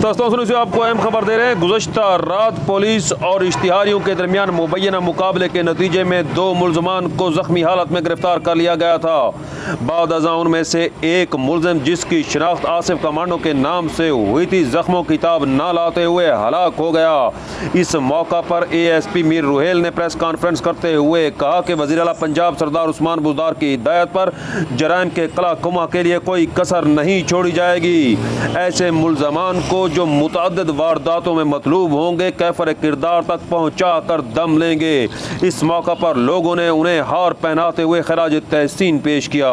दोस्तों सुनिए से आपको अहम खबर दे रहे हैं। गुज़श्ता रात पुलिस और इश्तिहारियों के दरमियान मुबैना मुकाबले के नतीजे में 2 मुलजमान को ज़ख्मी हालत में गिरफ्तार कर लिया गया था। बाद अज़ां उनमें से एक मुलजिम जिसकी शनाख्त आसिफ कमांडो के नाम से हुई थी, ज़ख्मों की ताब न लाते हुए हलाक हो गया। इस मौका पर ASP मीर रुहेल ने प्रेस कॉन्फ्रेंस करते हुए कहा कि वज़ीर आला पंजाब सरदार उस्मान बुज़दार की हिदायत पर जराइम के कला-कुमा के लिए कोई कसर नहीं छोड़ी जाएगी। ऐसे मुलजमान को जो मुतअद्दिद वारदातों में मतलूब होंगे कैफर किरदार तक पहुँचा कर दम लेंगे। इस मौका पर लोगों ने उन्हें हार पहनाते हुए खराज तहसीन पेश किया।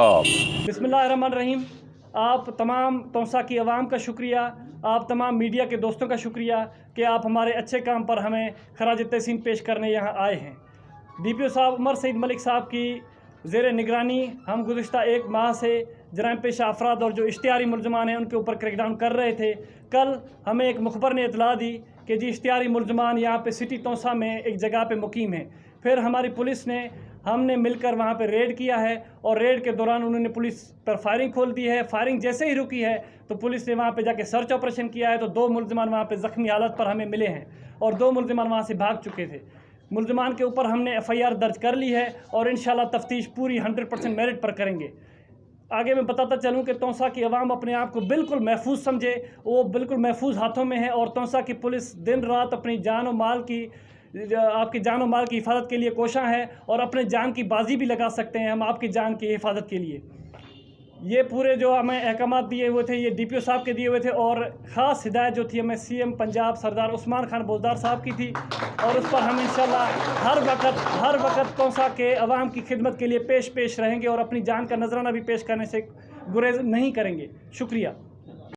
बिस्मिल्लाहिर्रहमानिर्रहीम। आप तमाम तौसा की आवाम का शुक्रिया, आप तमाम मीडिया के दोस्तों का शुक्रिया कि आप हमारे अच्छे काम पर हमें खराज तहसीन पेश करने यहाँ आए हैं। DPO साहब उमर सईद मलिक साहब की ज़ेर निगरानी हम गुज़श्ता 1 माह से जराइम पेशा अफराद और जो इश्तिहारी मुलजमान हैं उनके ऊपर क्रैकडाउन कर रहे थे। कल हमें एक मुखबर ने इतला दी कि जी इश्तिहारी मुलजमान यहाँ पे सिटी तौसा में एक जगह पे मुकीम है। फिर हमारी पुलिस ने हमने मिलकर वहाँ पे रेड किया है और रेड के दौरान उन्होंने पुलिस पर फायरिंग खोल दी है। फायरिंग जैसे ही रुकी है तो पुलिस ने वहाँ पे जाके सर्च ऑपरेशन किया है तो 2 मुलजमान वहाँ पे ज़ख्मी हालत पर हमें मिले हैं और 2 मुलजमान वहाँ से भाग चुके थे। मुलजमान के ऊपर हमने FIR दर्ज कर ली है और इंशाल्लाह तफ्तीश पूरी 100% मेरिट पर करेंगे। आगे मैं बताता चलूँ कि तौसा की आवाम अपने आप को बिल्कुल महफूज समझे, वो बिल्कुल महफूज हाथों में है और तौसा की पुलिस दिन रात अपनी जान और माल की आपकी जान और माल की हिफाजत के लिए कोशां है और अपने जान की बाजी भी लगा सकते हैं हम आपकी जान की हिफाजत के लिए। ये पूरे जो हमें अहकामात दिए हुए थे ये DPO साहब के दिए हुए थे और ख़ास हिदायत जो थी हमें CM पंजाब सरदार उस्मान खान बुज़दार साहब की थी और उस पर हम इंशाल्लाह हर वक्त तौसा के अवाम की खिदमत के लिए पेश रहेंगे और अपनी जान का नजराना भी पेश करने से गुरेज नहीं करेंगे। शुक्रिया।